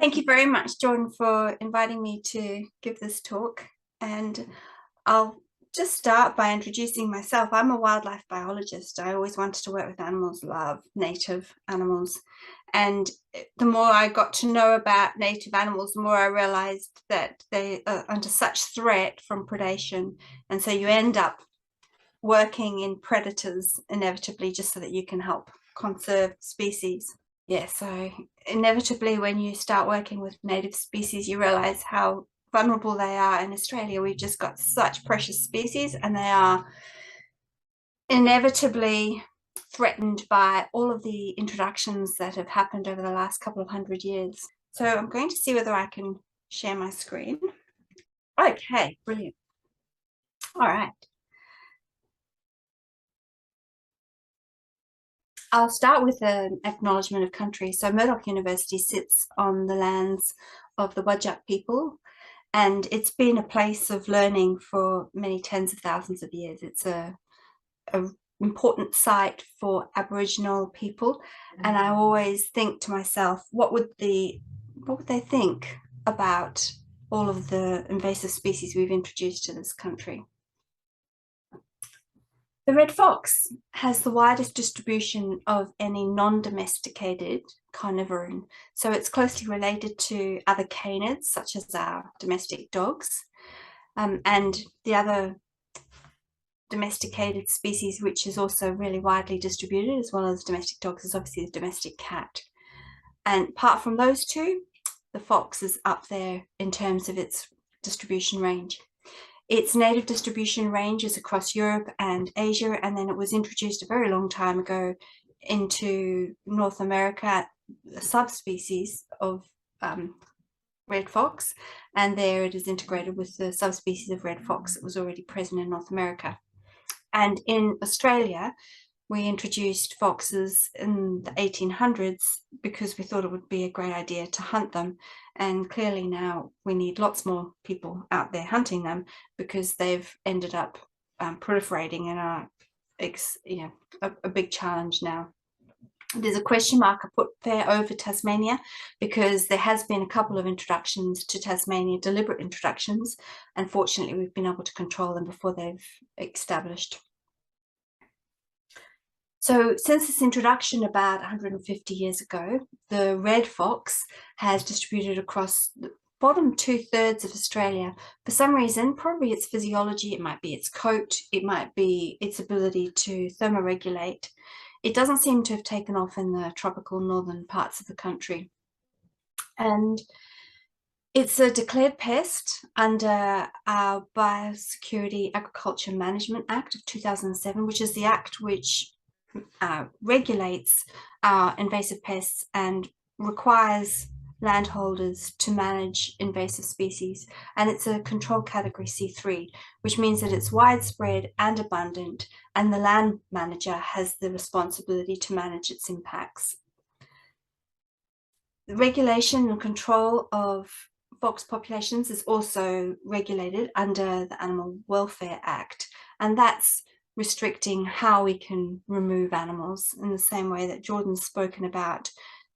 Thank you very much, Jordan, for inviting me to give this talk. And I'll just start by introducing myself. I'm a wildlife biologist. I always wanted to work with animals, love native animals. And the more I got to know about native animals, the more I realized that they are under such threat from predation. And so you end up working in predators inevitably just so that you can help conserve species. Yeah, so inevitably when you start working with native species, you realize how vulnerable they are. In Australia, we've just got such precious species, and they are inevitably threatened by all of the introductions that have happened over the last couple of 100 years. So I'm going to see whether I can share my screen. Okay, brilliant. All right. I'll start with an acknowledgement of country. So Murdoch University sits on the lands of the Whadjuk people, and it's been a place of learning for many tens of thousands of years. It's a important site for Aboriginal people, and I always think to myself, what would they think about all of the invasive species we've introduced to this country? The red fox has the widest distribution of any non-domesticated carnivorous. So it's closely related to other canids, such as our domestic dogs, and the other domesticated species, which is also really widely distributed, as well as domestic dogs, is obviously the domestic cat. And apart from those two, the fox is up there in terms of its distribution range. Its native distribution range is across Europe and Asia, and then it was introduced a very long time ago into North America, a subspecies of red fox, and there it is integrated with the subspecies of red fox that was already present in North America. And in Australia, we introduced foxes in the 1800s because we thought it would be a great idea to hunt them. And clearly now we need lots more people out there hunting them because they've ended up proliferating and are a big challenge now. There's a question mark I put there over Tasmania because there has been a couple of introductions to Tasmania, deliberate introductions. Unfortunately, we've been able to control them before they've established. So since its introduction about 150 years ago, the red fox has distributed across the bottom 2/3 of Australia. For some reason, probably its physiology, it might be its coat, it might be its ability to thermoregulate. It doesn't seem to have taken off in the tropical northern parts of the country. And it's a declared pest under our Biosecurity Agriculture Management Act of 2007, which is the act which regulates invasive pests and requires landholders to manage invasive species. And it's a control category C3, which means that it's widespread and abundant, and the land manager has the responsibility to manage its impacts. The regulation and control of fox populations is also regulated under the Animal Welfare Act, and that's restricting how we can remove animals in the same way that Jordan's spoken about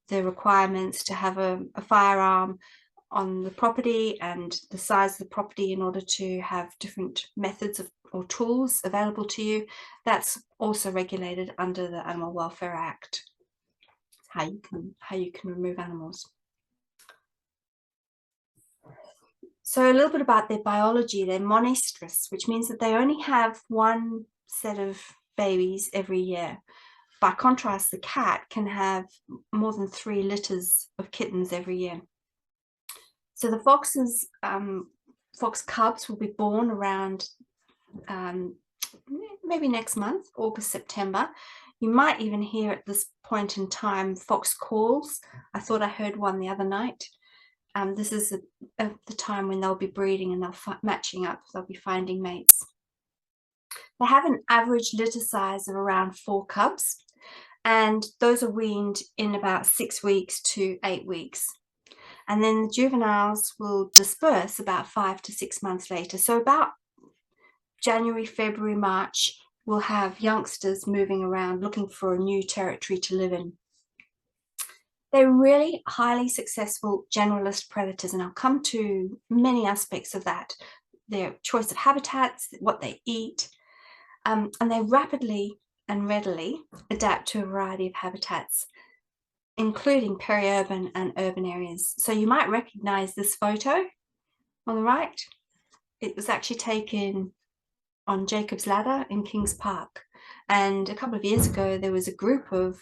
the requirements to have a firearm on the property and the size of the property in order to have different methods or tools available to you. That's also regulated under the Animal Welfare Act, how you can remove animals. So a little bit about their biology. They're monestrous, which means that they only have one set of babies every year. By contrast, the cat can have more than 3 litters of kittens every year. So the foxes, fox cubs will be born around maybe next month, August, September. You might even hear at this point in time fox calls. I thought I heard one the other night. This is the time when they'll be breeding and they'll matching up, they'll be finding mates. They have an average litter size of around 4 cubs, and those are weaned in about 6 weeks to 8 weeks. And then the juveniles will disperse about 5 to 6 months later. So about January, February, March, we'll have youngsters moving around looking for a new territory to live in. They're really highly successful generalist predators, and I'll come to many aspects of that. Their choice of habitats, what they eat, and they rapidly and readily adapt to a variety of habitats, including peri-urban and urban areas. So you might recognize this photo on the right. It was actually taken on Jacob's Ladder in Kings Park. And a couple of years ago, there was a group of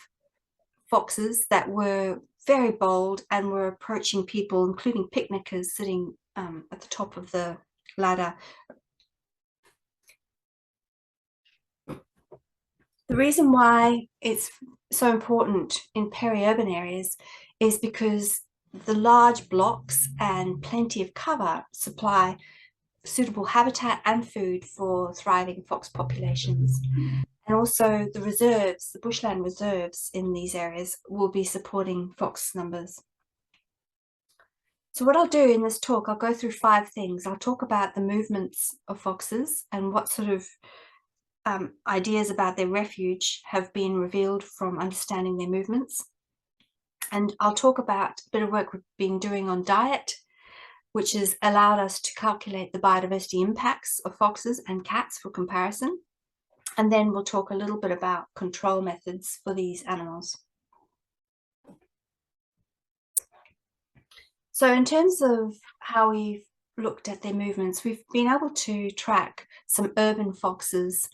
foxes that were very bold and were approaching people, including picnickers sitting at the top of the ladder. The reason why it's so important in peri-urban areas is because the large blocks and plenty of cover supply suitable habitat and food for thriving fox populations. And also the reserves, the bushland reserves in these areas will be supporting fox numbers. So what I'll do in this talk, I'll go through 5 things. I'll talk about the movements of foxes and what sort of ideas about their refuge have been revealed from understanding their movements. And I'll talk about a bit of work we've been doing on diet, which has allowed us to calculate the biodiversity impacts of foxes and cats for comparison. And then we'll talk a little bit about control methods for these animals. So in terms of how we've looked at their movements, we've been able to track some urban foxes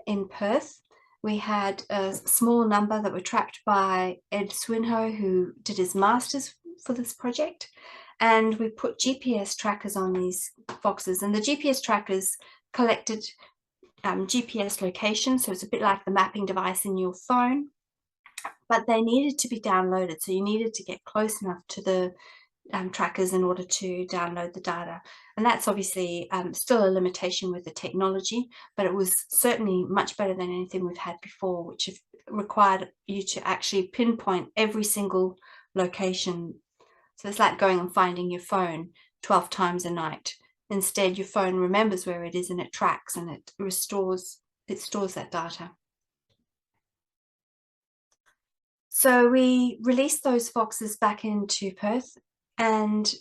in Perth. We had a small number that were tracked by Ed Swinhoe, who did his master's for this project. And we put GPS trackers on these foxes, and the GPS trackers collected GPS location, so it's a bit like the mapping device in your phone, but they needed to be downloaded. So you needed to get close enough to the trackers in order to download the data. And that's obviously still a limitation with the technology, but it was certainly much better than anything we've had before, which have required you to actually pinpoint every single location. So it's like going and finding your phone 12 times a night. Instead, your phone remembers where it is and it tracks and it stores that data. So we released those foxes back into Perth, and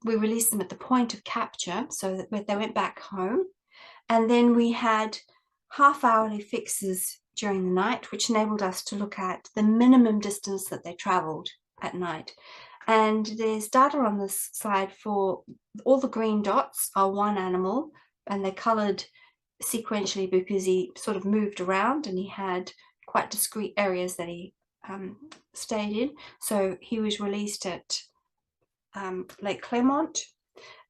we released them at the point of capture, so that they went back home. And then we had half-hourly fixes during the night, which enabled us to look at the minimum distance that they traveled at night. And there's data on this slide for all the green dots are one animal, and they're colored sequentially because he sort of moved around and he had quite discrete areas that he stayed in. So he was released at Lake Clermont,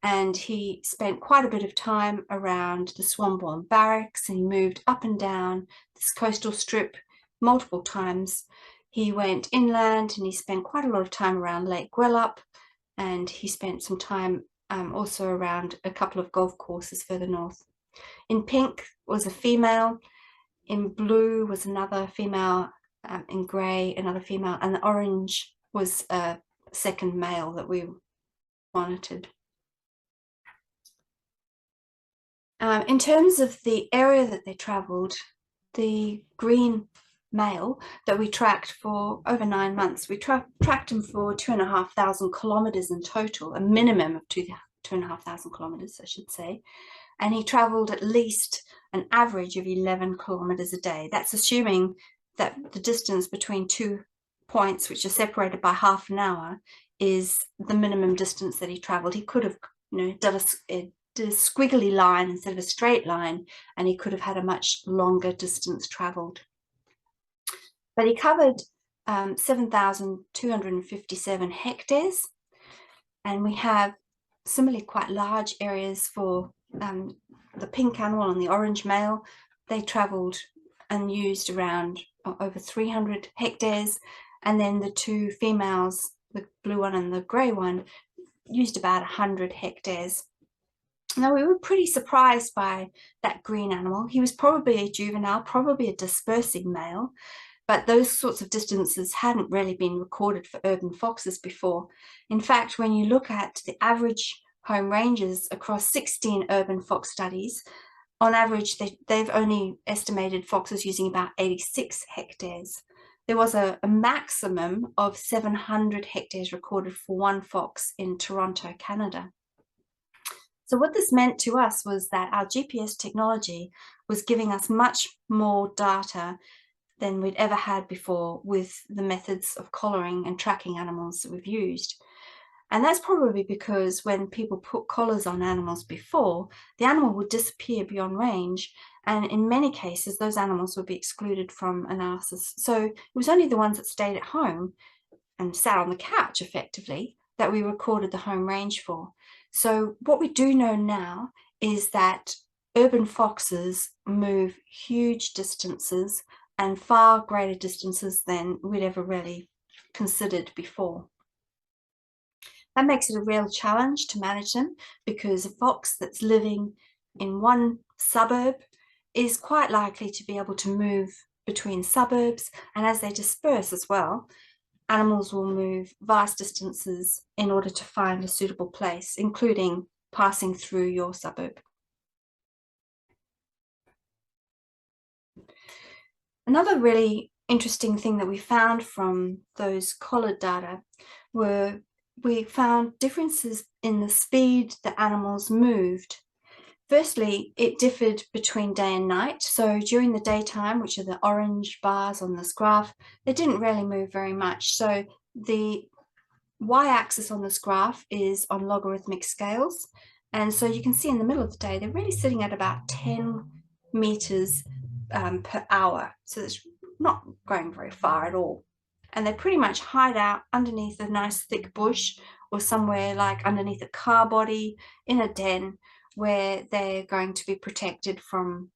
and he spent quite a bit of time around the Swanbourne Barracks, and he moved up and down this coastal strip multiple times. He went inland and he spent quite a lot of time around Lake Gwelup, and he spent some time also around a couple of golf courses further north. In pink was a female, in blue was another female, in grey another female, and the orange was a second male that we monitored. In terms of the area that they travelled, the green male that we tracked for over 9 months, we tracked him for 2,500 kilometres in total, a minimum of 2,500 kilometres, I should say. And he travelled at least an average of 11 kilometres a day. That's assuming that the distance between 2 points, which are separated by half an hour, is the minimum distance that he travelled. He could have, done a squiggly line instead of a straight line, and he could have had a much longer distance travelled. But he covered 7,257 hectares, and we have similarly quite large areas for the pink animal and the orange male. They travelled and used around over 300 hectares, and then the 2 females, the blue one and the grey one, used about 100 hectares. Now, we were pretty surprised by that green animal. He was probably a juvenile, probably a dispersing male, but those sorts of distances hadn't really been recorded for urban foxes before. In fact, when you look at the average home ranges across 16 urban fox studies, on average, they've only estimated foxes using about 86 hectares. there was a maximum of 700 hectares recorded for one fox in Toronto, Canada. So what this meant to us was that our GPS technology was giving us much more data than we'd ever had before with the methods of collaring and tracking animals that we've used. And that's probably because when people put collars on animals before, the animal would disappear beyond range. And in many cases, those animals would be excluded from analysis. So it was only the ones that stayed at home and sat on the couch effectively that we recorded the home range for. So what we do know now is that urban foxes move huge distances and far greater distances than we'd ever really considered before. That makes it a real challenge to manage them, because a fox that's living in one suburb is quite likely to be able to move between suburbs, and as they disperse as well, animals will move vast distances in order to find a suitable place, including passing through your suburb. Another really interesting thing that we found from those collared data were we found differences in the speed that animals moved. Firstly, it differed between day and night. So during the daytime, which are the orange bars on this graph, they didn't really move very much. So the y-axis on this graph is on logarithmic scales. And so you can see in the middle of the day, they're really sitting at about 10 meters per hour. So it's not going very far at all. And they pretty much hide out underneath a nice thick bush or somewhere like underneath a car body in a den where they're going to be protected from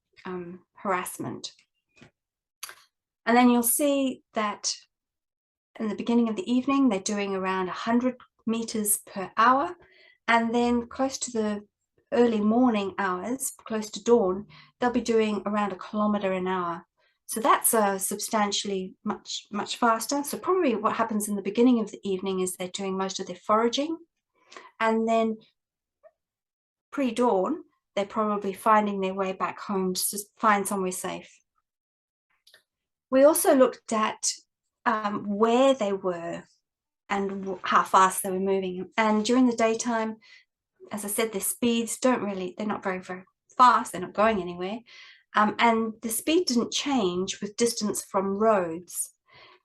harassment. And then you'll see that in the beginning of the evening, they're doing around 100 meters per hour. And then close to the early morning hours, close to dawn, they'll be doing around 1 kilometer an hour. So that's substantially much faster. So probably what happens in the beginning of the evening is they're doing most of their foraging. And then pre-dawn, they're probably finding their way back home to just find somewhere safe. We also looked at where they were and how fast they were moving. And during the daytime, as I said, their speeds they're not very fast, they're not going anywhere. And the speed didn't change with distance from roads.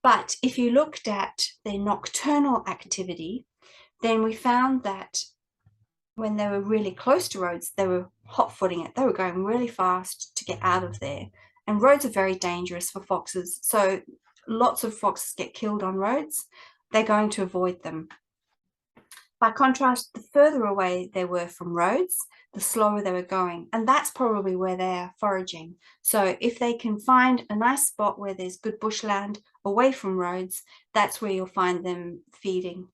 But if you looked at their nocturnal activity, then we found that when they were really close to roads, they were hot-footing it. They were going really fast to get out of there. And roads are very dangerous for foxes. So lots of foxes get killed on roads. They're going to avoid them. By contrast, the further away they were from roads, the slower they were going. And that's probably where they are foraging. So if they can find a nice spot where there's good bushland away from roads, that's where you'll find them feeding.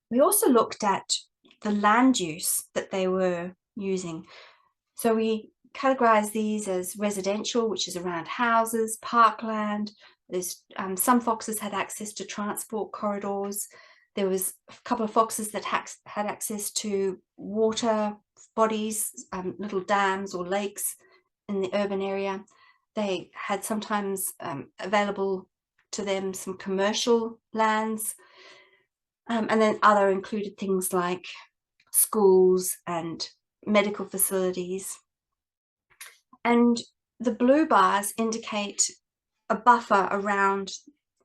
We also looked at the land use that they were using. So we categorize these as residential, which is around houses, parkland. There's some foxes had access to transport corridors. There was a couple of foxes that had access to water bodies, little dams or lakes in the urban area. They had sometimes available to them some commercial lands. And then other included things like schools and medical facilities. And the blue bars indicate a buffer around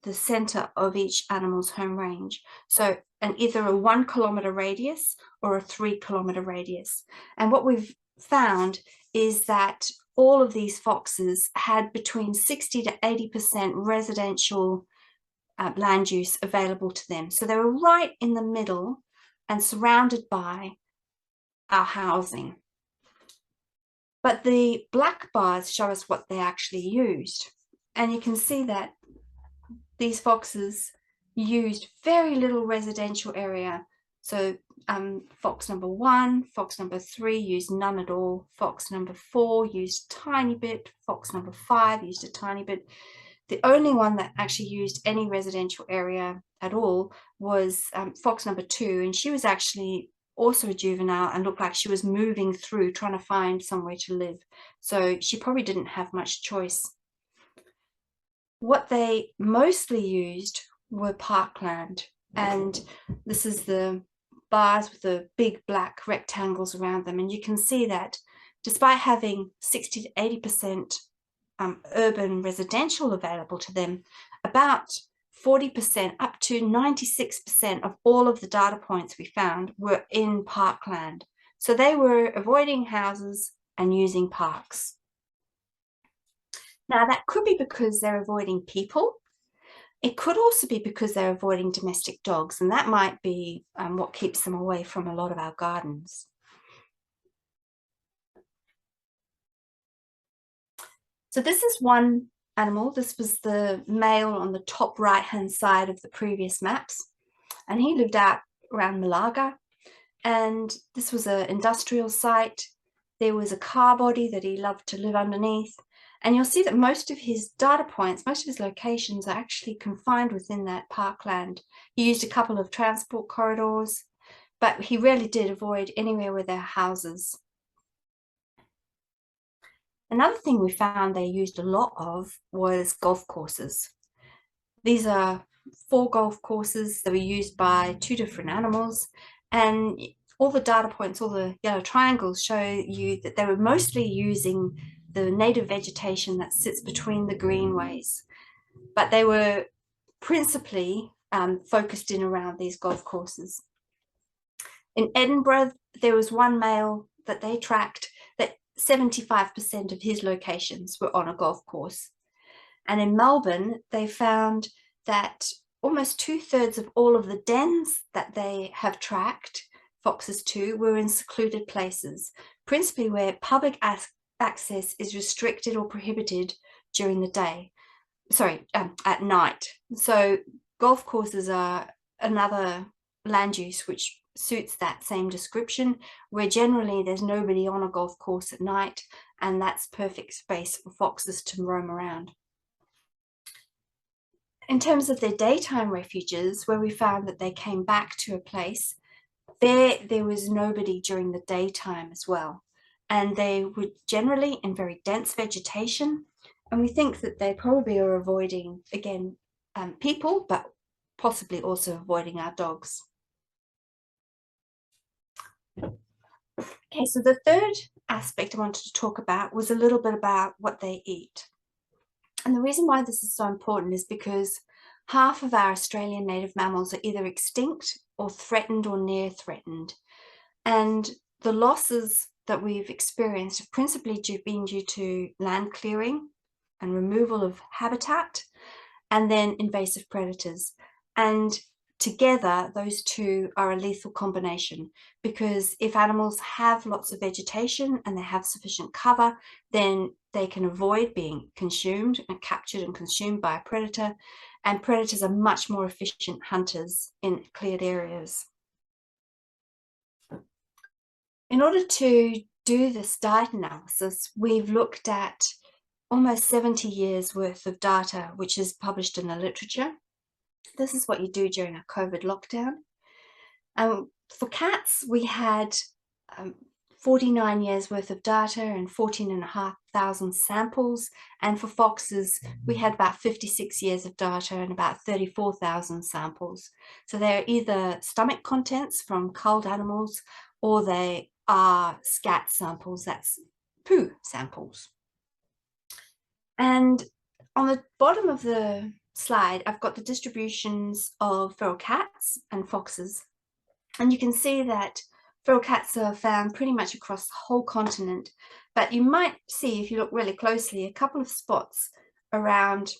the center of each animal's home range. So either a 1 kilometer radius or a 3 kilometer radius. And what we've found is that all of these foxes had between 60 to 80% residential land use available to them. So they were right in the middle and surrounded by our housing. But the black bars show us what they actually used. And you can see that these foxes used very little residential area. So fox number 1, fox number 3 used none at all. Fox number 4 used a tiny bit. Fox number 5 used a tiny bit. The only one that actually used any residential area at all was fox number 2, and she was actually also a juvenile, and looked like she was moving through trying to find somewhere to live. So she probably didn't have much choice. What they mostly used were parkland, and this is the bars with the big black rectangles around them, and you can see that despite having 60 to 80% urban residential available to them, about 40% up to 96% of all of the data points we found were in parkland. So they were avoiding houses and using parks. Now, that could be because they're avoiding people. It could also be because they're avoiding domestic dogs, and that might be what keeps them away from a lot of our gardens. So this is one animal. This was the male on the top right-hand side of the previous maps, and he lived out around Malaga, and this was an industrial site. There was a car body that he loved to live underneath. And you'll see that most of his data points, most of his locations are actually confined within that parkland. He used a couple of transport corridors, but he really did avoid anywhere where there are houses. Another thing we found they used a lot of was golf courses. These are 4 golf courses that were used by 2 different animals, and all the data points, all the yellow triangles show you that they were mostly using the native vegetation that sits between the greenways, but they were principally focused in around these golf courses. In Edinburgh, there was one male that they tracked that 75% of his locations were on a golf course. And in Melbourne, they found that almost 2/3 of all of the dens that they have tracked foxes to were in secluded places, principally where public access is restricted or prohibited during the day, at night. So golf courses are another land use which suits that same description, where generally there's nobody on a golf course at night, and that's perfect space for foxes to roam around. In terms of their daytime refuges, where we found that they came back to a place, there was nobody during the daytime as well. And they were generally in very dense vegetation. And we think that they probably are avoiding, again, people, but possibly also avoiding our dogs. Okay, so the third aspect I wanted to talk about was a little bit about what they eat. And the reason why this is so important is because half of our Australian native mammals are either extinct or threatened or near threatened. And the losses that we've experienced have principally been due to land clearing and removal of habitat, and then invasive predators. And together, those two are a lethal combination, because if animals have lots of vegetation and they have sufficient cover, then they can avoid being consumed and captured and consumed by a predator. And predators are much more efficient hunters in cleared areas. In order to do this diet analysis, we've looked at almost 70 years worth of data, which is published in the literature. This is what you do during a COVID lockdown. For cats, we had 49 years worth of data and 14,500 samples. And for foxes, we had about 56 years of data and about 34,000 samples. So they're either stomach contents from culled animals, or they are scat samples, that's poo samples. And on the bottom of the slide, I've got the distributions of feral cats and foxes. And you can see that feral cats are found pretty much across the whole continent. But you might see, if you look really closely, a couple of spots around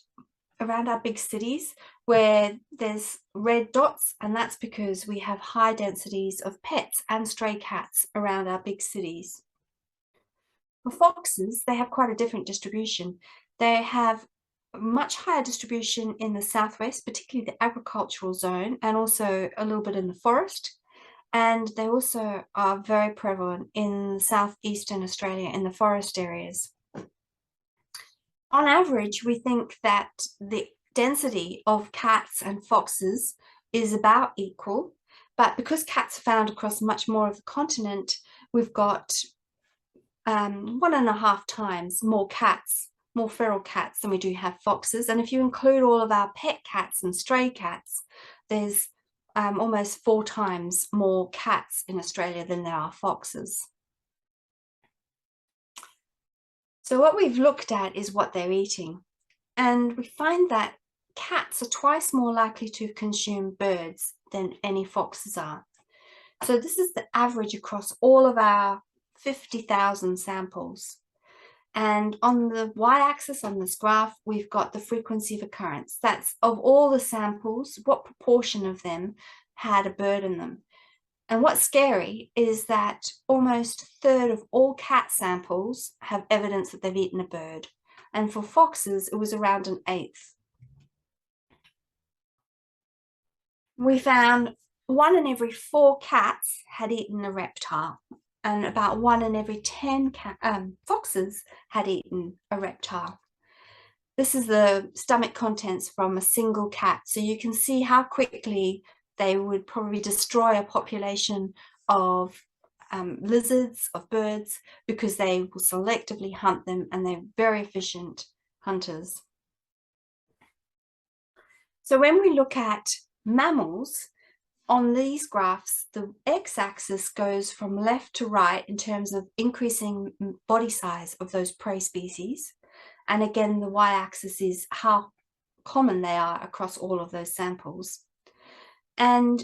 our big cities where there's red dots, and that's because we have high densities of pets and stray cats around our big cities. For foxes, they have quite a different distribution. They have a much higher distribution in the southwest, particularly the agricultural zone, and also a little bit in the forest. And they also are very prevalent in southeastern Australia in the forest areas. On average, we think that the density of cats and foxes is about equal, But because cats are found across much more of the continent, we've got 1.5 times more cats, more feral cats than we do have foxes. And if you include all of our pet cats and stray cats, there's almost 4 times more cats in Australia than there are foxes. So what we've looked at is what they're eating. And we find that cats are twice more likely to consume birds than any foxes are. So this is the average across all of our 50,000 samples. And on the y-axis on this graph, we've got the frequency of occurrence. That's of all the samples, what proportion of them had a bird in them. And what's scary is that almost a third of all cat samples have evidence that they've eaten a bird. And for foxes, it was around an eighth. We found 1 in every 4 cats had eaten a reptile, and about 1 in every 10 foxes had eaten a reptile. This is the stomach contents from a single cat, so you can see how quickly they would probably destroy a population of lizards, of birds, because they will selectively hunt them, and they're very efficient hunters. So when we look at mammals, on these graphs, the x-axis goes from left to right in terms of increasing body size of those prey species. And again, the y-axis is how common they are across all of those samples. And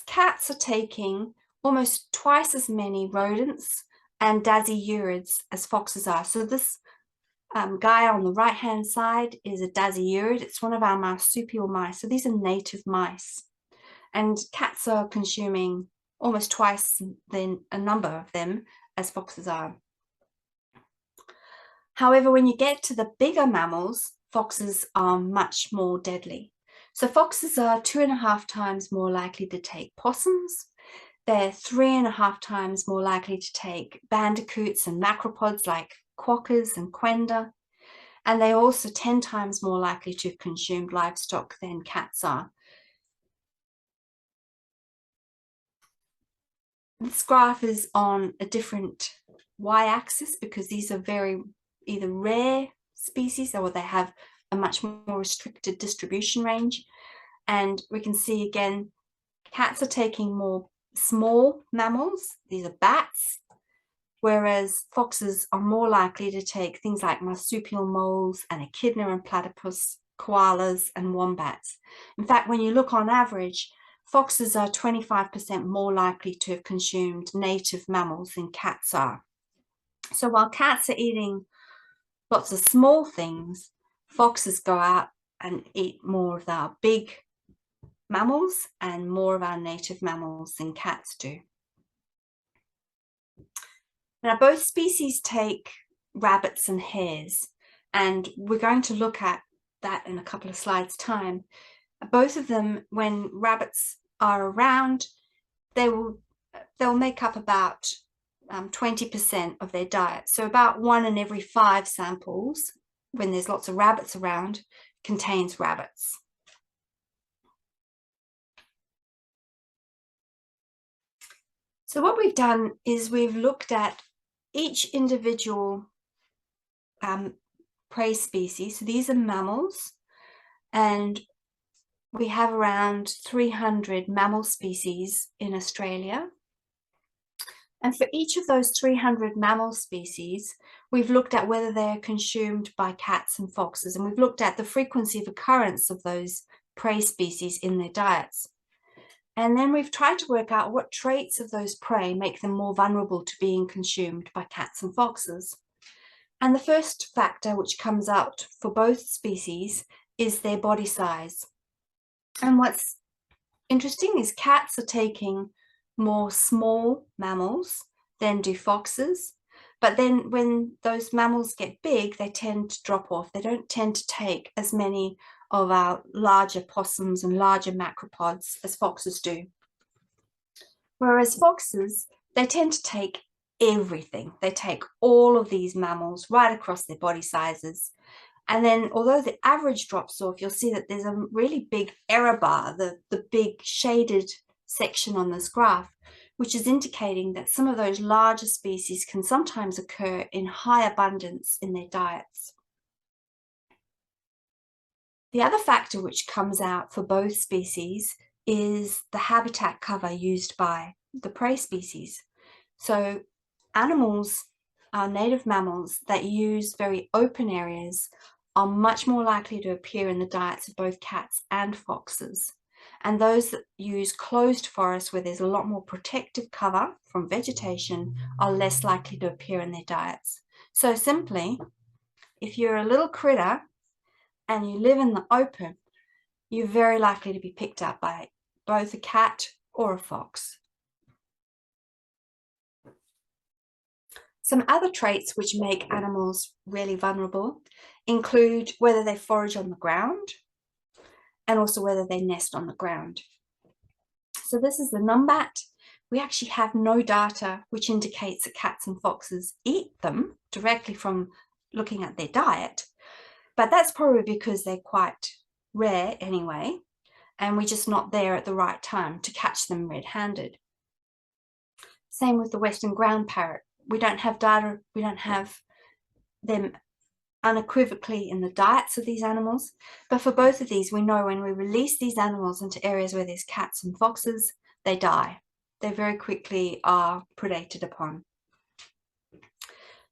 cats are taking almost twice as many rodents and dasyurids as foxes are. So this guy on the right-hand side is a dasyurid. It's one of our marsupial mice. So these are native mice. And cats are consuming almost twice a number of them as foxes are. However, when you get to the bigger mammals, foxes are much more deadly. So foxes are 2.5 times more likely to take possums. They're 3.5 times more likely to take bandicoots and macropods like quokkas and quenda. And they're also 10 times more likely to have consumed livestock than cats are. This graph is on a different y-axis because these are very either rare species or they have a much more restricted distribution range. And we can see again, cats are taking more small mammals, these are bats, whereas foxes are more likely to take things like marsupial moles and echidna and platypus, koalas and wombats. In fact, when you look on average, foxes are 25% more likely to have consumed native mammals than cats are. So while cats are eating lots of small things, foxes go out and eat more of our big mammals and more of our native mammals than cats do. Now, both species take rabbits and hares, and we're going to look at that in a couple of slides' time. Both of them, when rabbits are around, they'll make up about 20% of their diet. So about 1 in every 5 samples, when there's lots of rabbits around, contains rabbits. So what we've done is we've looked at each individual prey species. So these are mammals, and we have around 300 mammal species in Australia. And for each of those 300 mammal species, we've looked at whether they're consumed by cats and foxes, and we've looked at the frequency of occurrence of those prey species in their diets. And then we've tried to work out what traits of those prey make them more vulnerable to being consumed by cats and foxes. And the first factor which comes out for both species is their body size. And what's interesting is cats are taking more small mammals than do foxes. But then when those mammals get big, they tend to drop off. They don't tend to take as many of our larger possums and larger macropods as foxes do. Whereas foxes, they tend to take everything. They take all of these mammals right across their body sizes. And then although the average drops off, you'll see that there's a really big error bar, the big shaded section on this graph, which is indicating that some of those larger species can sometimes occur in high abundance in their diets. The other factor which comes out for both species is the habitat cover used by the prey species. So animals, native mammals that use very open areas are much more likely to appear in the diets of both cats and foxes. And those that use closed forests where there's a lot more protective cover from vegetation are less likely to appear in their diets. So simply, if you're a little critter and you live in the open, you're very likely to be picked up by both a cat or a fox. Some other traits which make animals really vulnerable include whether they forage on the ground and also whether they nest on the ground. So this is the numbat. We actually have no data which indicates that cats and foxes eat them directly from looking at their diet, but that's probably because they're quite rare anyway, and we're just not there at the right time to catch them red-handed. Same with the western ground parrot. We don't have data, we don't have them unequivocally in the diets of these animals, but for both of these, we know when we release these animals into areas where there's cats and foxes, they die. They very quickly are predated upon.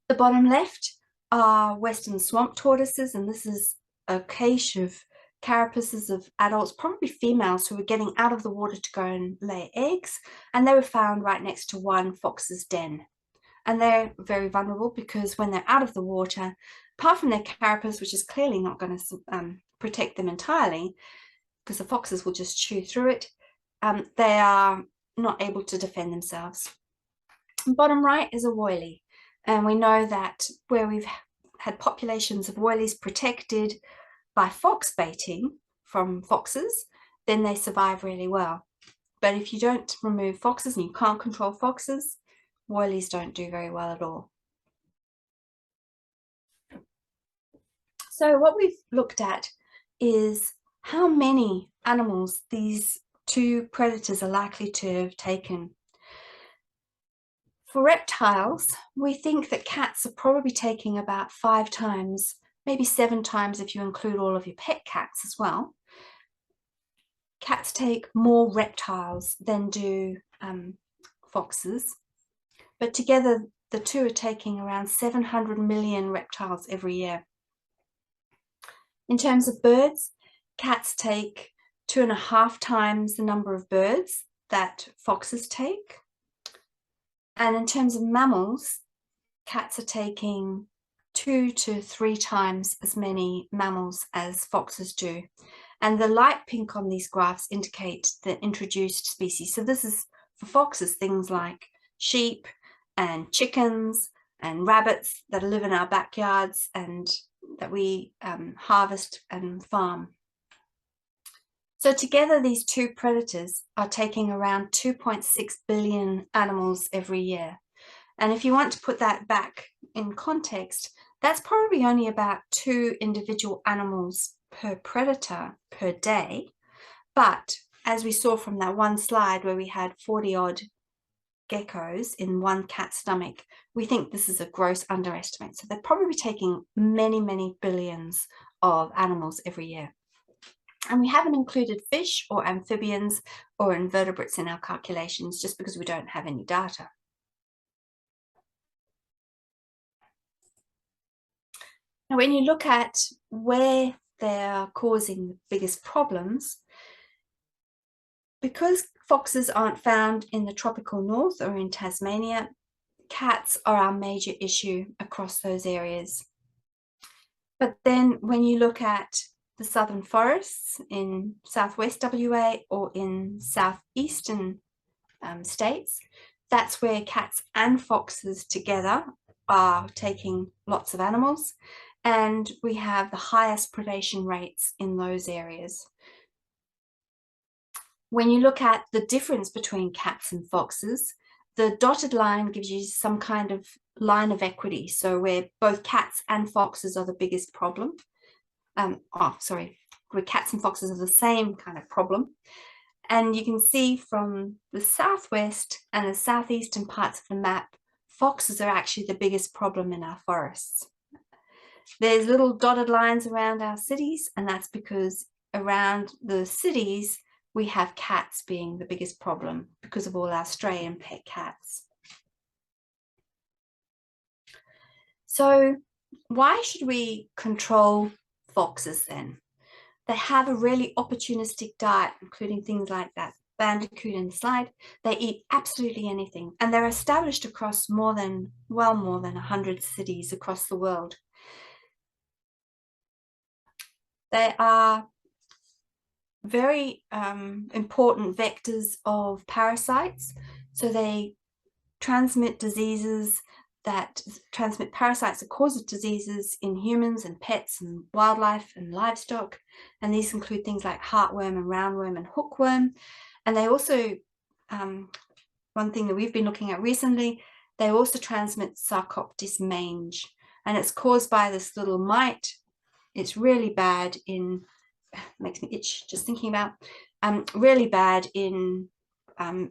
The bottom left are western swamp tortoises, and this is a cache of carapaces of adults, probably females, who were getting out of the water to go and lay eggs, and they were found right next to one fox's den. And they're very vulnerable because when they're out of the water, apart from their carapace, which is clearly not going to protect them entirely, because the foxes will just chew through it, they are not able to defend themselves. And bottom right is a woylie. And we know that where we've had populations of woylies protected by fox baiting from foxes, then they survive really well. But if you don't remove foxes and you can't control foxes, woylies don't do very well at all. So what we've looked at is how many animals these two predators are likely to have taken. For reptiles, we think that cats are probably taking about 5 times, maybe 7 times if you include all of your pet cats as well. Cats take more reptiles than do foxes, but together the two are taking around 700 million reptiles every year. In terms of birds, cats take 2.5 times the number of birds that foxes take. And in terms of mammals, cats are taking 2 to 3 times as many mammals as foxes do. And the light pink on these graphs indicate the introduced species. So this is for foxes, things like sheep and chickens and rabbits that live in our backyards and that we harvest and farm. So together, these two predators are taking around 2.6 billion animals every year. And if you want to put that back in context, that's probably only about 2 individual animals per predator per day. But as we saw from that one slide where we had 40-odd geckos in one cat's stomach, we think this is a gross underestimate. So they're probably taking many, many billions of animals every year. And we haven't included fish or amphibians or invertebrates in our calculations just because we don't have any data. Now, when you look at where they're causing the biggest problems, because foxes aren't found in the tropical north or in Tasmania, cats are our major issue across those areas. But then when you look at the southern forests in southwest WA or in southeastern states, that's where cats and foxes together are taking lots of animals, and we have the highest predation rates in those areas. When you look at the difference between cats and foxes, the dotted line gives you some kind of line of equity, so where both cats and foxes are the biggest problem. Where cats and foxes are the same kind of problem. And you can see from the southwest and the southeastern parts of the map, foxes are actually the biggest problem in our forests. There's little dotted lines around our cities, and that's because around the cities, we have cats being the biggest problem because of all our stray and pet cats. So why should we control foxes then? They have a really opportunistic diet, including things like that bandicoot in the slide. They eat absolutely anything, and they're established across more than 100 cities across the world. They are very important vectors of parasites. So they transmit diseases that transmit parasites that cause diseases in humans and pets and wildlife and livestock. And these include things like heartworm and roundworm and hookworm. And they also, one thing that we've been looking at recently, they also transmit Sarcoptes mange. And it's caused by this little mite. It's really bad in, makes me itch just thinking about, really bad in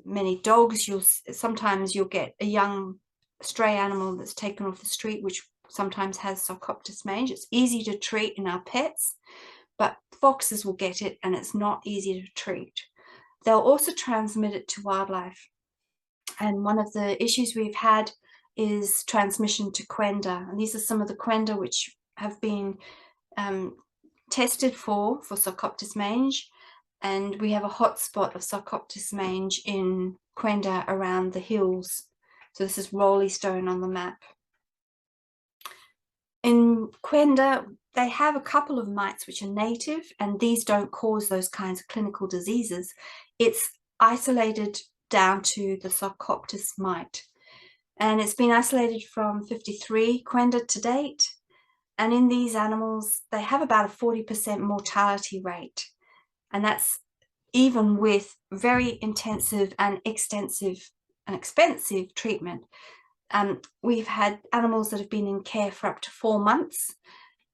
many dogs. Sometimes you'll get a young stray animal that's taken off the street, which sometimes has Sarcoptes mange. It's easy to treat in our pets, but foxes will get it and it's not easy to treat. They'll also transmit it to wildlife. And one of the issues we've had is transmission to quenda. And these are some of the quenda which have been tested for Sarcoptes mange. And we have a hotspot of Sarcoptes mange in quenda around the hills. So this is Rolly Stone on the map. In quenda, they have a couple of mites which are native, and these don't cause those kinds of clinical diseases. It's isolated down to the Sarcoptes mite. And it's been isolated from 53 quenda to date. And in these animals, they have about a 40% mortality rate. And that's even with very intensive and extensive and expensive treatment. We've had animals that have been in care for up to 4 months.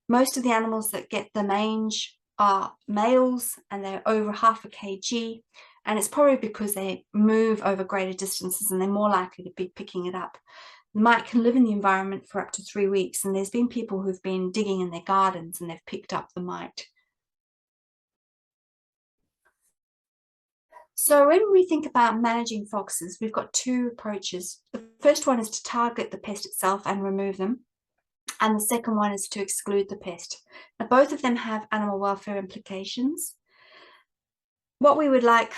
Most of the animals that get the mange are males, and they're over 0.5 kg. And it's probably because they move over greater distances and they're more likely to be picking it up. The mite can live in the environment for up to 3 weeks, and there's been people who've been digging in their gardens and they've picked up the mite. So when we think about managing foxes, we've got 2 approaches. The first one is to target the pest itself and remove them. And the second one is to exclude the pest. Now, both of them have animal welfare implications. What we would like,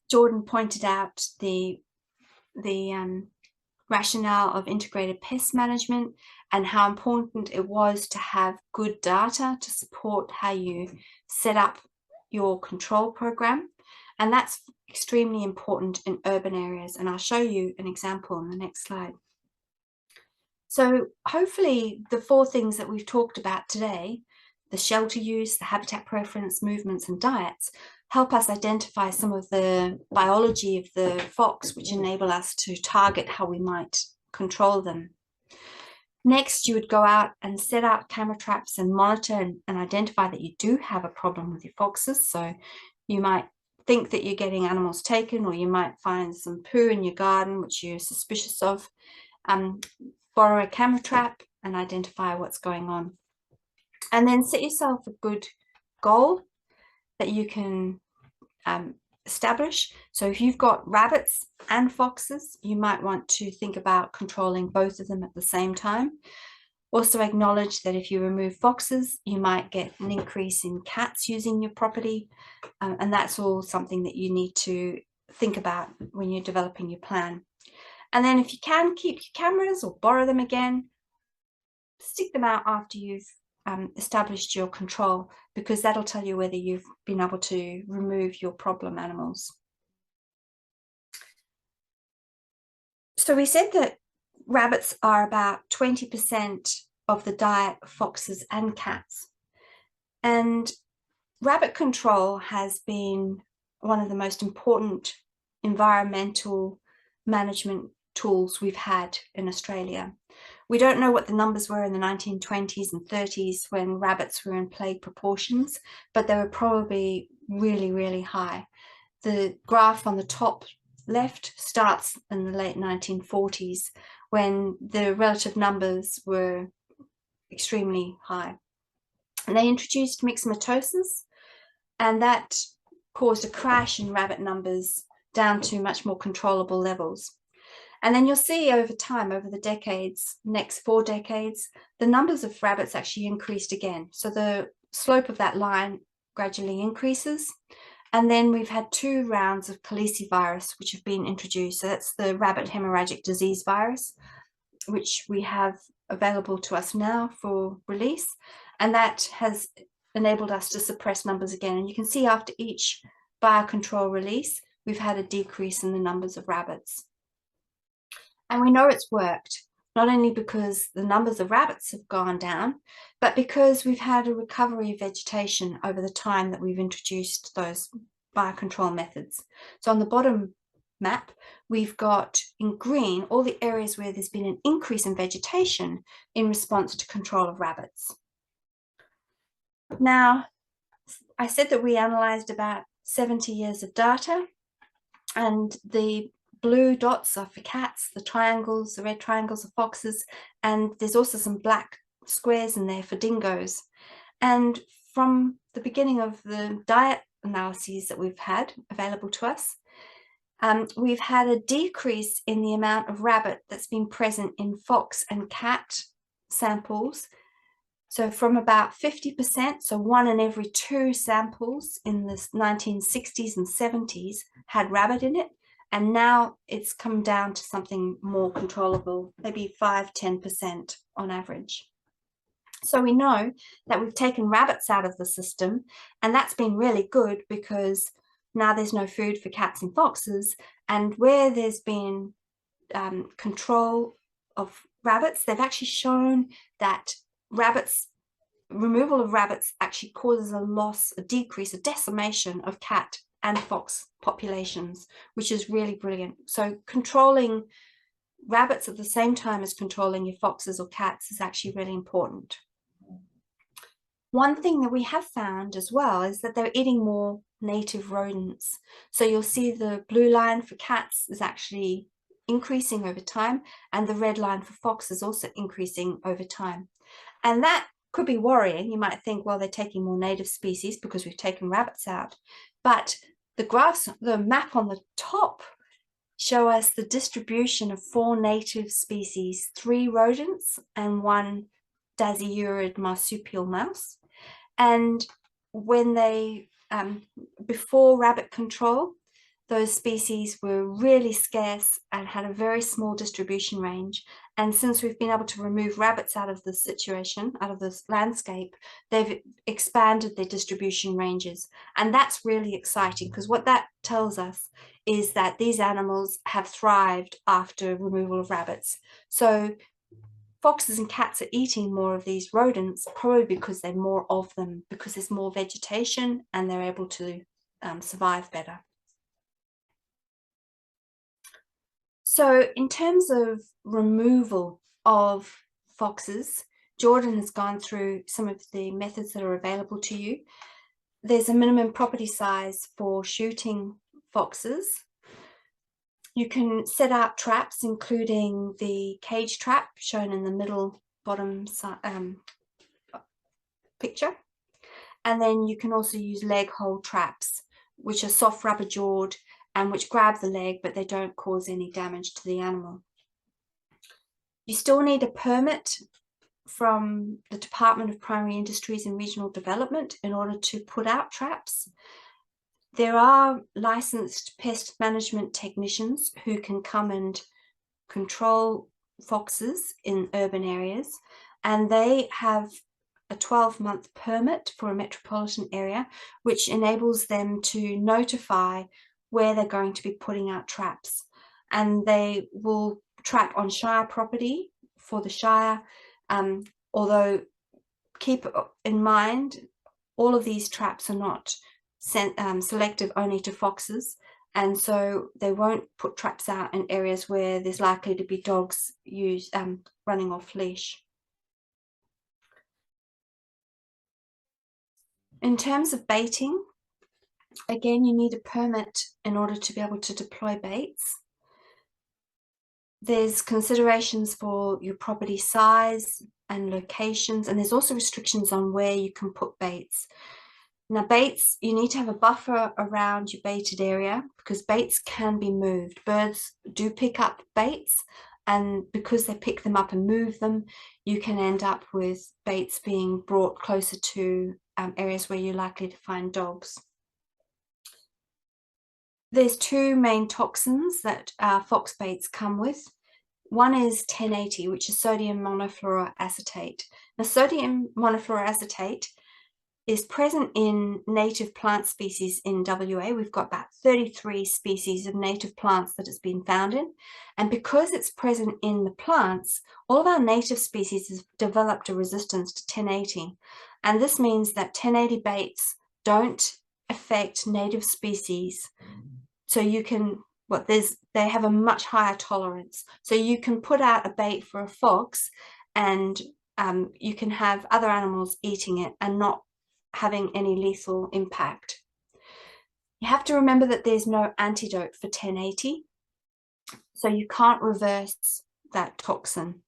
Jordan pointed out the rationale of integrated pest management and how important it was to have good data to support how you set up your control program. And that's extremely important in urban areas. And I'll show you an example on the next slide. So hopefully the 4 things that we've talked about today, the shelter use, the habitat preference, movements and diets, help us identify some of the biology of the fox, which enable us to target how we might control them. Next, you would go out and set out camera traps and monitor and identify that you do have a problem with your foxes. So you might think that you're getting animals taken, or you might find some poo in your garden, which you're suspicious of. Borrow a camera trap and identify what's going on. And then set yourself a good goal that you can establish. So if you've got rabbits and foxes, you might want to think about controlling both of them at the same time. Also acknowledge that if you remove foxes, you might get an increase in cats using your property. And that's all something that you need to think about when you're developing your plan. And then if you can, keep your cameras or borrow them again, stick them out after you've established your control, because that'll tell you whether you've been able to remove your problem animals. So we said that rabbits are about 20% of the diet of foxes and cats. And rabbit control has been one of the most important environmental management tools we've had in Australia. We don't know what the numbers were in the 1920s and 30s when rabbits were in plague proportions, but they were probably really, really high. the graph on the top left starts in the late 1940s when the relative numbers were extremely high. And they introduced myxomatosis, and that caused a crash in rabbit numbers down to much more controllable levels. And then you'll see over time, over the decades, next 4 decades, the numbers of rabbits actually increased again. So the slope of that line gradually increases. And then we've had 2 rounds of calicivirus, which have been introduced. So that's the rabbit hemorrhagic disease virus, which we have available to us now for release. And that has enabled us to suppress numbers again. And you can see after each biocontrol release, we've had a decrease in the numbers of rabbits. And we know it's worked, not only because the numbers of rabbits have gone down, but because we've had a recovery of vegetation over the time that we've introduced those biocontrol methods. So on the bottom map, we've got in green all the areas where there's been an increase in vegetation in response to control of rabbits. Now, I said that we analysed about 70 years of data, and the blue dots are for cats, the triangles, the red triangles are foxes, and there's also some black squares in there for dingoes. And from the beginning of the diet analyses that we've had available to us, we've had a decrease in the amount of rabbit that's been present in fox and cat samples. So from about 50%, so 1 in every 2 samples in the 1960s and 70s had rabbit in it. And now it's come down to something more controllable, maybe 5–10% on average. So we know that we've taken rabbits out of the system, and that's been really good because now there's no food for cats and foxes. And where there's been control of rabbits, they've actually shown that removal of rabbits actually causes a loss, a decrease, a decimation of cat and fox populations, which is really brilliant. So controlling rabbits at the same time as controlling your foxes or cats is actually really important. One thing that we have found as well is that they're eating more native rodents. So you'll see the blue line for cats is actually increasing over time, and the red line for fox is also increasing over time. And that could be worrying. You might think, well, they're taking more native species because we've taken rabbits out. But the graphs, the map on the top, show us the distribution of 4 native species, 3 rodents and 1 dasyurid marsupial mouse. And when they, before rabbit control, those species were really scarce and had a very small distribution range. And since we've been able to remove rabbits out of the situation, out of this landscape, they've expanded their distribution ranges. And that's really exciting, because what that tells us is that these animals have thrived after removal of rabbits. So foxes and cats are eating more of these rodents, probably because there's more of them, because there's more vegetation and they're able to survive better. So in terms of removal of foxes, Jordan has gone through some of the methods that are available to you. There's a minimum property size for shooting foxes. You can set out traps, including the cage trap shown in the middle bottom picture. And then you can also use leg hold traps, which are soft rubber jawed and which grab the leg, but they don't cause any damage to the animal. You still need a permit from the Department of Primary Industries and Regional Development in order to put out traps. There are licensed pest management technicians who can come and control foxes in urban areas, and they have a 12-month permit for a metropolitan area, which enables them to notify where they're going to be putting out traps. And they will trap on Shire property for the Shire, although keep in mind all of these traps are not selective only to foxes, and so they won't put traps out in areas where there's likely to be dogs running off leash. In terms of baiting, Again, you need a permit in order to be able to deploy baits. There's considerations for your property size and locations, and there's also restrictions on where you can put baits. Now, baits, you need to have a buffer around your baited area because baits can be moved. Birds do pick up baits, and because they pick them up and move them, you can end up with baits being brought closer to areas where you're likely to find dogs. There's two main toxins that fox baits come with. One is 1080, which is sodium monofluoroacetate. Now, sodium monofluoroacetate is present in native plant species in WA. We've got about 33 species of native plants that it's been found in. And because it's present in the plants, all of our native species have developed a resistance to 1080. And this means that 1080 baits don't affect native species. So you can, they have a much higher tolerance. So you can put out a bait for a fox and you can have other animals eating it and not having any lethal impact. You have to remember that there's no antidote for 1080, so you can't reverse that toxin.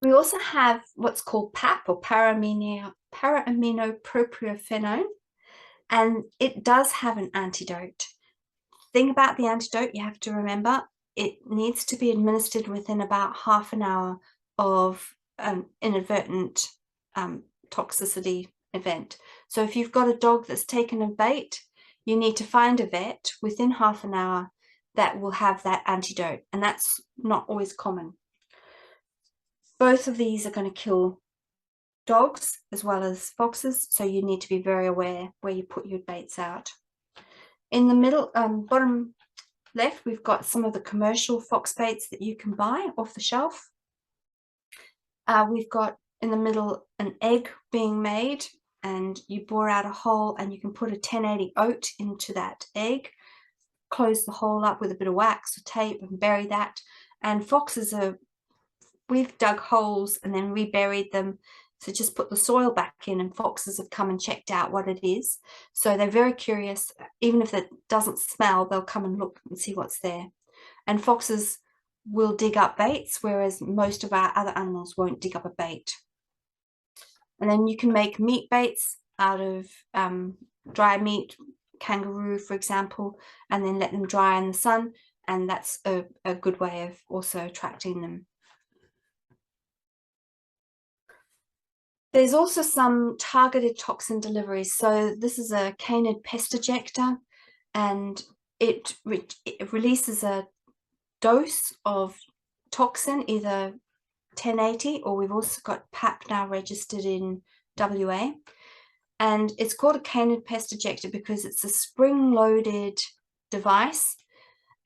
We also have what's called PAP, or para-aminopropionephenone, and it does have an antidote. Thing about the antidote, you have to remember, it needs to be administered within about half an hour of an inadvertent toxicity event. So if you've got a dog that's taken a bait, you need to find a vet within half an hour that will have that antidote, and that's not always common. Both of these are going to kill dogs as well as foxes, so you need to be very aware where you put your baits out. In the middle, bottom left, we've got some of the commercial fox baits that you can buy off the shelf. We've got in the middle an egg being made, and you bore out a hole and you can put a 1080 oat into that egg, close the hole up with a bit of wax or tape and bury that. And foxes we've dug holes and then reburied them, so just put the soil back in, and foxes have come and checked out what it is. So they're very curious. Even if it doesn't smell, they'll come and look and see what's there. And foxes will dig up baits, whereas most of our other animals won't dig up a bait. And then you can make meat baits out of dry meat, kangaroo, for example, and then let them dry in the sun. And that's a good way of also attracting them. There's also some targeted toxin deliveries. So this is a canid pest ejector, and it releases a dose of toxin, either 1080, or we've also got PAP now registered in WA. And it's called a canid pest ejector because it's a spring-loaded device,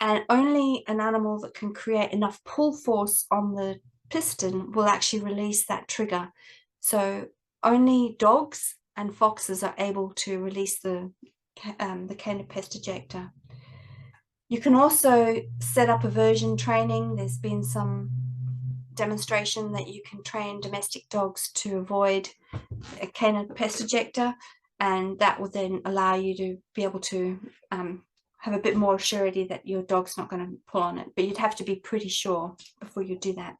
and only an animal that can create enough pull force on the piston will actually release that trigger. So only dogs and foxes are able to release the canid pest ejector. You can also set up aversion training. There's been some demonstration that you can train domestic dogs to avoid a canid pest ejector, and that will then allow you to be able to have a bit more surety that your dog's not going to pull on it, but you'd have to be pretty sure before you do that.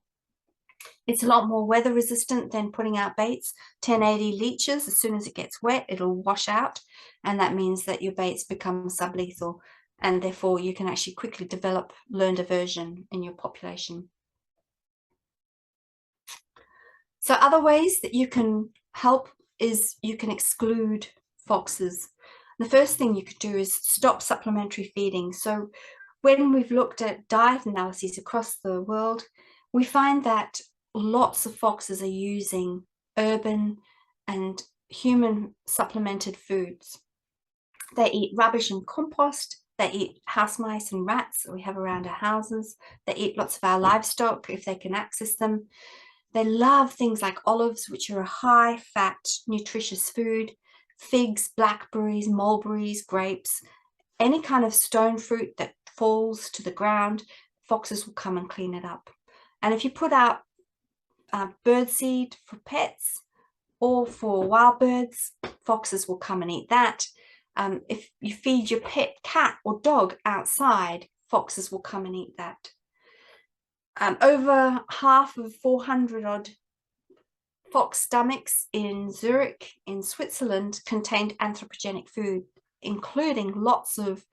It's a lot more weather resistant than putting out baits. 1080 leaches. As soon as it gets wet, it'll wash out, and that means that your baits become sublethal, and therefore you can actually quickly develop learned aversion in your population. So other ways that you can help is you can exclude foxes. The first thing you could do is stop supplementary feeding. So when we've looked at diet analyses across the world, we find that lots of foxes are using urban and human supplemented foods. They eat rubbish and compost. They eat house mice and rats that we have around our houses. They eat lots of our livestock if they can access them. They love things like olives, which are a high-fat, nutritious food, figs, blackberries, mulberries, grapes, any kind of stone fruit that falls to the ground, foxes will come and clean it up. And if you put out birdseed for pets or for wild birds, foxes will come and eat that. If you feed your pet cat or dog outside, foxes will come and eat that. Over half of 400 odd fox stomachs in Zurich in Switzerland contained anthropogenic food, including lots of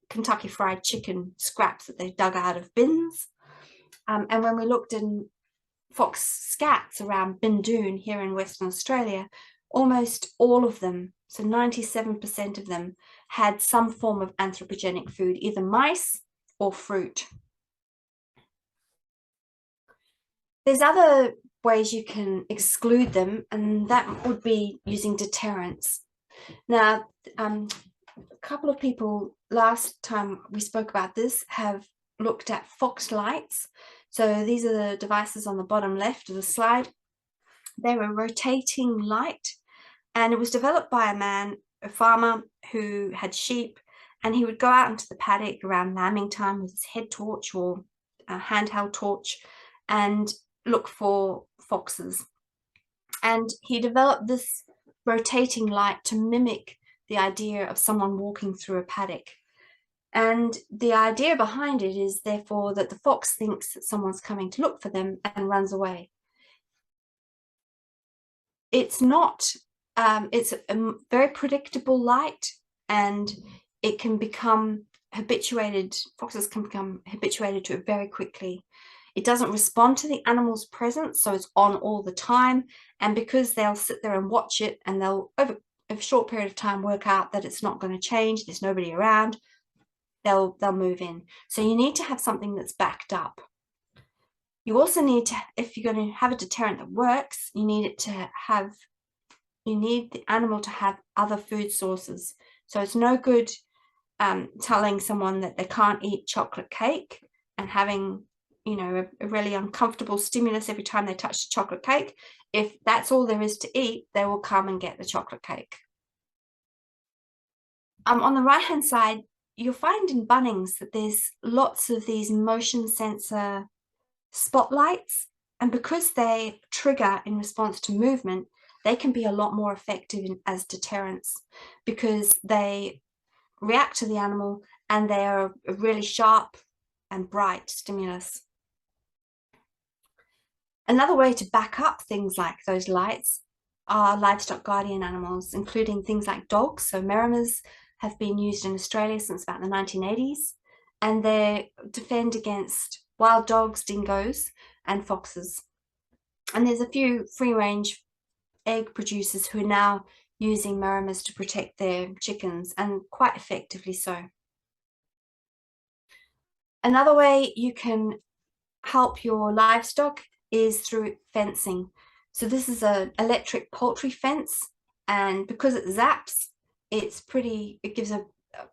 Kentucky Fried Chicken scraps that they dug out of bins. And when we looked in fox scats around Bindoon here in Western Australia, almost all of them, so 97% of them, had some form of anthropogenic food, either mice or fruit. There's other ways you can exclude them, and that would be using deterrence. Now, a couple of people last time we spoke about this have looked at fox lights. So these are the devices on the bottom left of the slide. They're a rotating light, and it was developed by a man, a farmer who had sheep, and he would go out into the paddock around lambing time with his head torch or a handheld torch and look for foxes. And he developed this rotating light to mimic the idea of someone walking through a paddock. And the idea behind it is therefore that the fox thinks that someone's coming to look for them and runs away. It's not, it's a very predictable light, and it can become habituated, foxes can become habituated to it very quickly. It doesn't respond to the animal's presence, so it's on all the time. And because they'll sit there and watch it, and they'll, over a short period of time, work out that it's not going to change, there's nobody around, they'll move in. So you need to have something that's backed up. You also need to, if you're going to have a deterrent that works, you need the animal to have other food sources. So it's no good telling someone that they can't eat chocolate cake and having, you know, a really uncomfortable stimulus every time they touch the chocolate cake. If that's all there is to eat, they will come and get the chocolate cake. On the right hand side, you'll find in Bunnings that there's lots of these motion sensor spotlights, and because they trigger in response to movement, they can be a lot more effective as deterrents, because they react to the animal and they are a really sharp and bright stimulus. Another way to back up things like those lights are livestock guardian animals, including things like dogs. So Merrimers have been used in Australia since about the 1980s, and they defend against wild dogs, dingoes, and foxes. And there's a few free-range egg producers who are now using Merrimers to protect their chickens, and quite effectively so. Another way you can help your livestock is through fencing. So this is an electric poultry fence, and because it zaps, it gives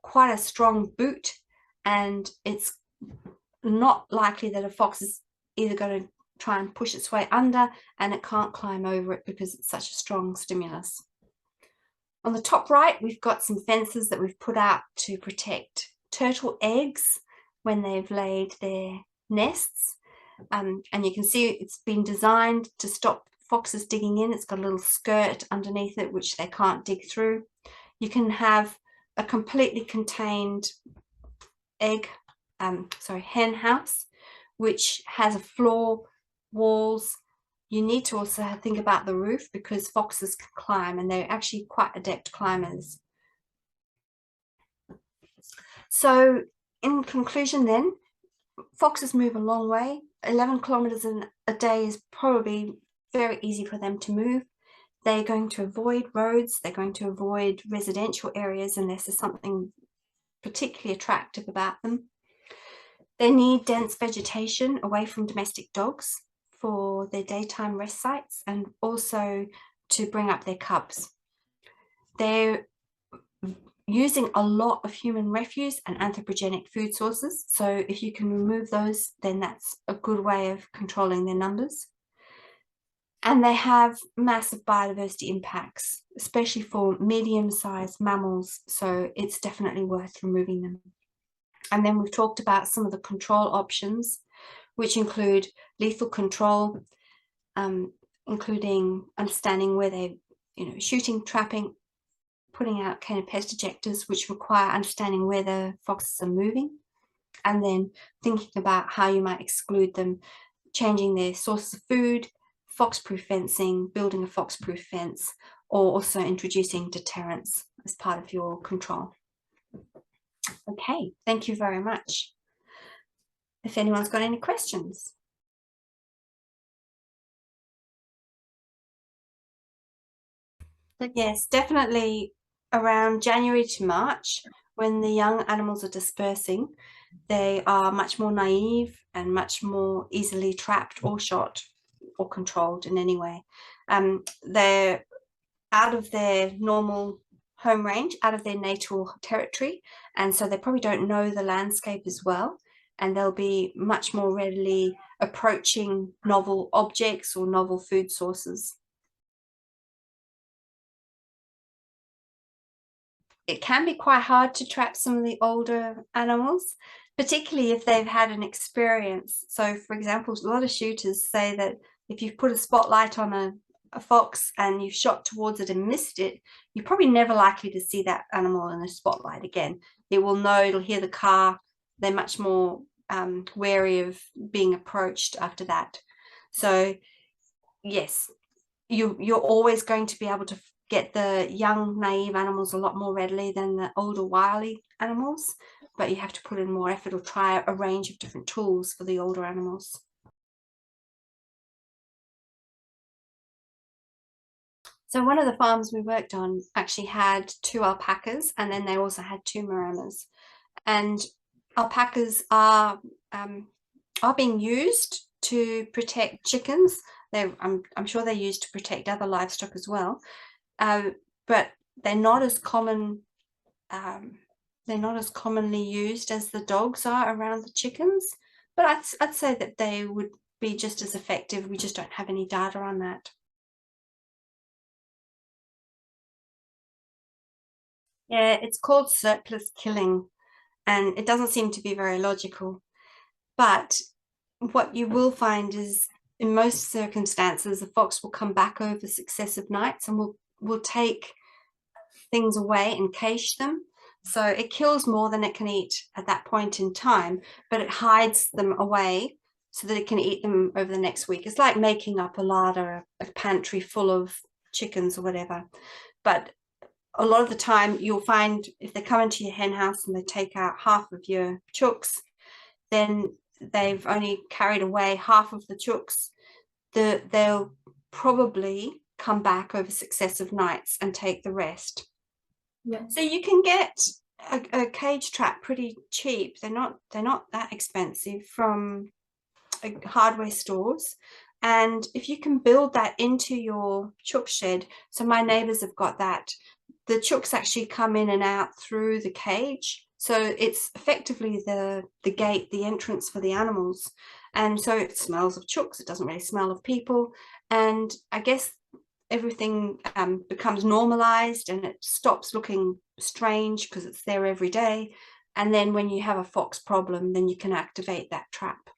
quite a strong boot, and it's not likely that a fox is either going to try and push its way under, and it can't climb over it because it's such a strong stimulus. On the top right, we've got some fences that we've put out to protect turtle eggs when they've laid their nests. And you can see it's been designed to stop foxes digging in. It's got a little skirt underneath it which they can't dig through. You can have a completely contained hen house, which has a floor, walls. You need to also think about the roof, because foxes can climb, and they're actually quite adept climbers. So in conclusion then, foxes move a long way. 11 kilometers a day is probably very easy for them to move. They're going to avoid roads, they're going to avoid residential areas unless there's something particularly attractive about them. They need dense vegetation away from domestic dogs for their daytime rest sites, and also to bring up their cubs. They're using a lot of human refuse and anthropogenic food sources, so if you can remove those, then that's a good way of controlling their numbers. And they have massive biodiversity impacts, especially for medium-sized mammals, so it's definitely worth removing them. And then we've talked about some of the control options, which include lethal control, including understanding where they're shooting, trapping, putting out kind of pest ejectors, which require understanding where the foxes are moving, and then thinking about how you might exclude them, changing their sources of food, fox-proof fencing, building a fox-proof fence, or also introducing deterrence as part of your control. Okay, thank you very much. If anyone's got any questions. But yes, definitely around January to March, when the young animals are dispersing, they are much more naive and much more easily trapped or shot or controlled in any way. They're out of their normal home range, out of their natal territory, and so they probably don't know the landscape as well, and they'll be much more readily approaching novel objects or novel food sources. It can be quite hard to trap some of the older animals, particularly if they've had an experience. So, for example, a lot of shooters say that if you've put a spotlight on a fox and you've shot towards it and missed it, you're probably never likely to see that animal in the spotlight again. It will know, it'll hear the car. They're much more wary of being approached after that. So, yes, you're always going to be able to get the young naive animals a lot more readily than the older wily animals, but you have to put in more effort or try a range of different tools for the older animals. So one of the farms we worked on actually had 2 alpacas, and then they also had 2 Muramas. And alpacas are being used to protect chickens. I'm sure they're used to protect other livestock as well. But they're not as common. They're not as commonly used as the dogs are around the chickens. But I'd say that they would be just as effective. We just don't have any data on that. Yeah, it's called surplus killing, and it doesn't seem to be very logical. But what you will find is, in most circumstances, a fox will come back over successive nights and will take things away and cache them. So it kills more than it can eat at that point in time, but it hides them away so that it can eat them over the next week. It's like making up a larder, a pantry full of chickens or whatever. But a lot of the time you'll find if they come into your hen house and they take out half of your chooks, then they've only carried away half of the chooks. They'll probably come back over successive nights and take the rest. Yeah. So you can get a cage trap pretty cheap. They're not that expensive from hardware stores. And if you can build that into your chook shed, so my neighbors have got that. The chooks actually come in and out through the cage. So it's effectively the gate, the entrance for the animals. And so it smells of chooks. It doesn't really smell of people. And I guess everything becomes normalized and it stops looking strange because it's there every day. And then when you have a fox problem, then you can activate that trap.